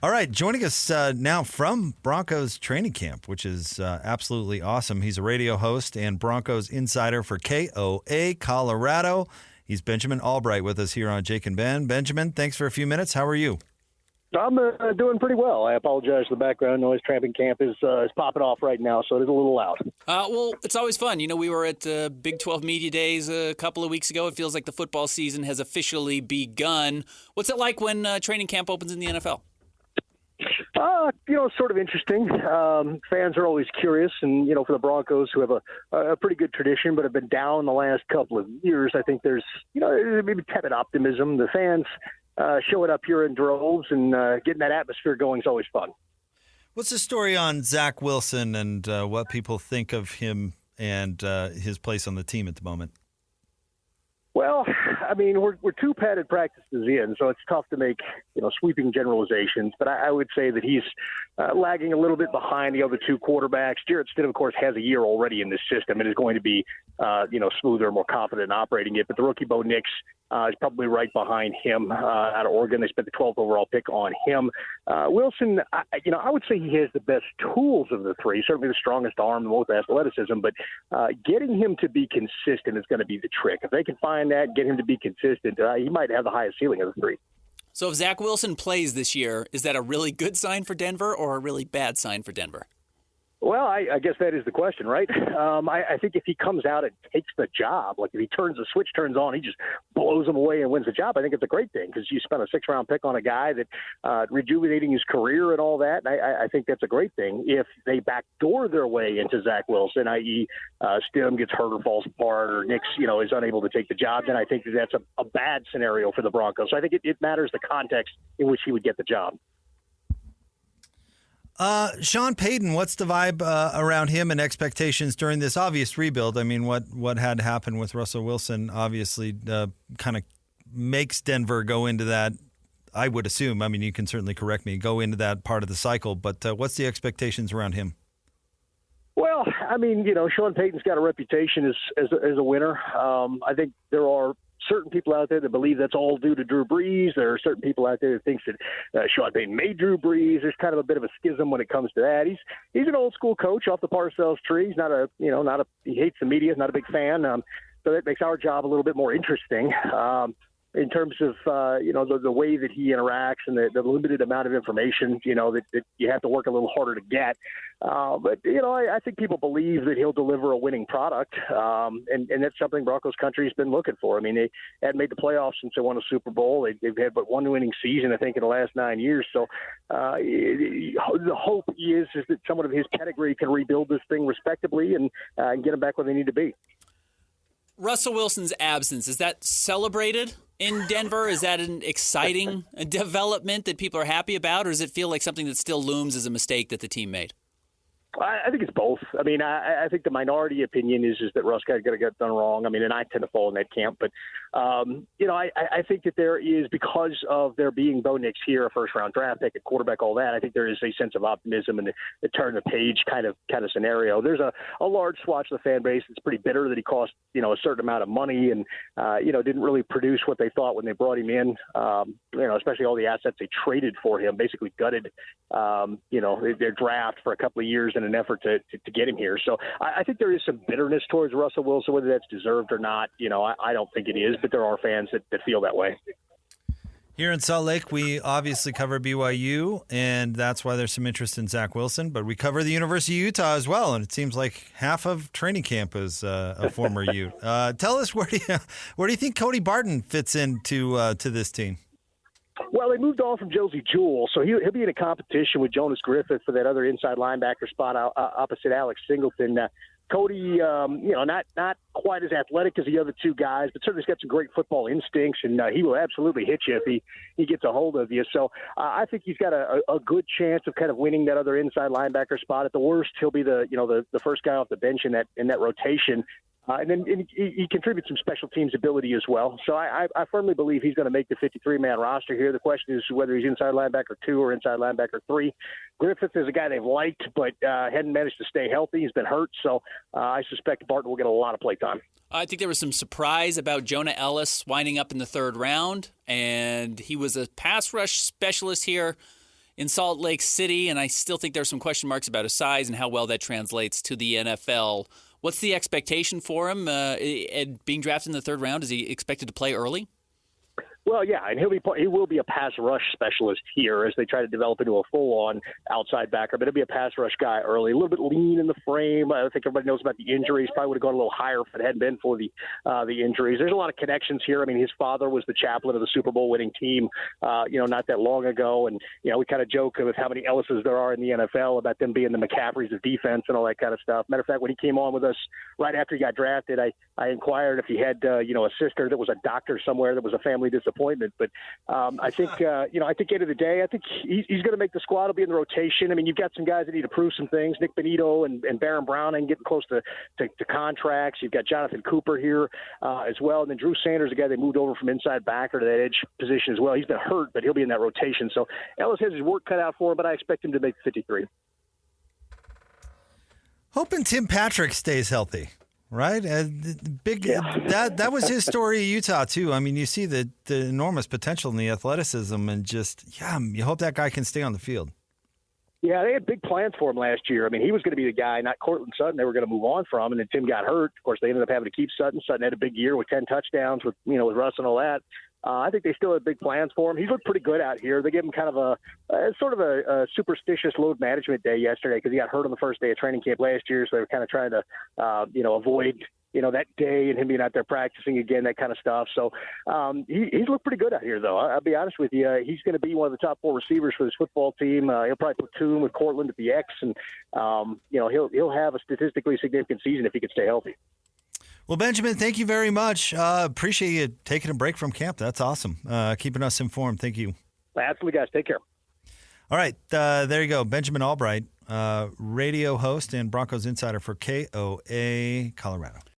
All right, joining us now from Broncos training camp, which is absolutely awesome. He's a radio host and Broncos Insider for KOA Colorado. He's Benjamin Allbright with us here on Jake and Ben. Benjamin, thanks for a few minutes. How are you? I'm doing pretty well. I apologize for the background noise. Tramping camp is popping off right now, so it is a little loud. Well, it's always fun. You know, we were at Big 12 Media Days a couple of weeks ago. It feels like the football season has officially begun. What's it like when training camp opens in the NFL? Sort of interesting. Fans are always curious, and, for the Broncos, who have a pretty good tradition but have been down the last couple of years, I think there's, maybe tepid optimism. The fans showing up here in droves and getting that atmosphere going is always fun. What's the story on Zach Wilson and what people think of him and his place on the team at the moment? Well, I mean, we're two padded practices in, so it's tough to make, sweeping generalizations. But I would say that he's lagging a little bit behind the other two quarterbacks. Jarrett Stidham, of course, has a year already in this system and is going to be, smoother, more confident in operating it. But the rookie Bo Nix is probably right behind him out of Oregon. They spent the 12th overall pick on him. Wilson, I would say he has the best tools of the three, certainly the strongest arm, the most athleticism. But getting him to be consistent is going to be the trick. If they can find that, get him to be consistent, he might have the highest ceiling of the three. So if Zach Wilson plays this year, is that a really good sign for Denver or a really bad sign for Denver? Well, I guess that is the question, right? I think if he comes out and takes the job, like if the switch turns on, he just blows them away and wins the job, I think it's a great thing because you spent a 6th-round pick on a guy that rejuvenating his career and all that. And I think that's a great thing. If they backdoor their way into Zach Wilson, i.e. Stim gets hurt or falls apart or Nix, is unable to take the job, then I think that's a bad scenario for the Broncos. So I think it matters the context in which he would get the job. Sean Payton, what's the vibe around him and expectations during this obvious rebuild? I mean, what had happened with Russell Wilson obviously kind of makes Denver go into that, I would assume, I mean, you can certainly correct me, go into that part of the cycle, but what's the expectations around him? Well, I mean, Sean Payton's got a reputation as a winner. I think there are certain people out there that believe that's all due to Drew Brees. There are certain people out there that think that Sean Payton made Drew Brees. There's kind of a bit of a schism when it comes to that. He's an old school coach off the Parcells tree. He's he hates the media, not a big fan. So that makes our job a little bit more interesting. In terms of, the way that he interacts and the limited amount of information, that you have to work a little harder to get. But I think people believe that he'll deliver a winning product. And that's something Broncos country has been looking for. I mean, they hadn't made the playoffs since they won a Super Bowl. They've had but one winning season, I think, in the last 9 years. So the hope is that someone of his pedigree can rebuild this thing respectably and get them back where they need to be. Russell Wilson's absence, is that celebrated in Denver? Is that an exciting development that people are happy about, or does it feel like something that still looms as a mistake that the team made? I think it's both. I mean, I think the minority opinion is that Russ got done wrong. I mean, and I tend to fall in that camp. But, I think that there is, because of there being Bo Nix here, a first-round draft pick, a quarterback, all that, I think there is a sense of optimism and the turn the page kind of scenario. There's a large swatch of the fan base that's pretty bitter that he cost, a certain amount of money and, didn't really produce what they thought when they brought him in, especially all the assets they traded for him, basically gutted, their draft for a couple of years in an effort to get him here. So I think there is some bitterness towards Russell Wilson, whether that's deserved or not. I don't think it is, but there are fans that feel that way. Here in Salt Lake, we obviously cover BYU, and that's why there's some interest in Zach Wilson, but we cover the University of Utah as well, and it seems like half of training camp is a former Ute. Tell us, where do you think Cody Barton fits into to this team? Well, they moved on from Josie Jewell, so he'll be in a competition with Jonas Griffith for that other inside linebacker spot opposite Alex Singleton. Cody, not quite as athletic as the other two guys, but certainly he's got some great football instincts, and he will absolutely hit you if he gets a hold of you. So I think he's got a good chance of kind of winning that other inside linebacker spot. At the worst, he'll be the first guy off the bench in that rotation. And then he contributes some special teams ability as well. So I firmly believe he's going to make the 53-man roster here. The question is whether he's inside linebacker 2 or inside linebacker 3. Griffith is a guy they've liked, but hadn't managed to stay healthy. He's been hurt. So I suspect Barton will get a lot of play time. I think there was some surprise about Jonah Ellis winding up in the 3rd round, and he was a pass rush specialist here in Salt Lake City, and I still think there's some question marks about his size and how well that translates to the NFL. What's the expectation for him being drafted in the third round? Is he expected to play early? Well, yeah, and he will be a pass rush specialist here as they try to develop into a full-on outside backer, but he'll be a pass rush guy early. A little bit lean in the frame. I think everybody knows about the injuries. Probably would have gone a little higher if it hadn't been for the injuries. There's a lot of connections here. I mean, his father was the chaplain of the Super Bowl winning team, not that long ago, and we kind of joke with how many Ellises there are in the NFL about them being the McCaffreys of defense and all that kind of stuff. Matter of fact, when he came on with us right after he got drafted, I inquired if he had a sister that was a doctor somewhere that was a family disappointment. But I think, I think end of the day, I think he's going to make the squad. He'll be in the rotation. I mean, you've got some guys that need to prove some things. Nick Benito and Baron Browning getting close to contracts. You've got Jonathan Cooper here as well. And then Drew Sanders, a guy they moved over from inside backer to that edge position as well. He's been hurt, but he'll be in that rotation. So Ellis has his work cut out for him, but I expect him to make 53. Hoping Tim Patrick stays healthy. Right? That was his story at Utah, too. I mean, you see the enormous potential in the athleticism and you hope that guy can stay on the field. Yeah, they had big plans for him last year. I mean, he was going to be the guy, not Cortland Sutton, they were going to move on from, and then Tim got hurt. Of course, they ended up having to keep Sutton. Sutton had a big year with 10 touchdowns with Russ and all that. I think they still have big plans for him. He's looked pretty good out here. They gave him kind of a superstitious load management day yesterday because he got hurt on the first day of training camp last year, so they were kind of trying to, avoid that day and him being out there practicing again, that kind of stuff. So he's looked pretty good out here, though. I'll be honest with you. He's going to be one of the top 4 receivers for this football team. He'll probably platoon with Cortland at the X, and he'll have a statistically significant season if he can stay healthy. Well, Benjamin, thank you very much. Appreciate you taking a break from camp. That's awesome. Keeping us informed. Thank you. Absolutely, guys. Take care. All right. There you go. Benjamin Allbright, radio host and Broncos Insider for KOA Colorado.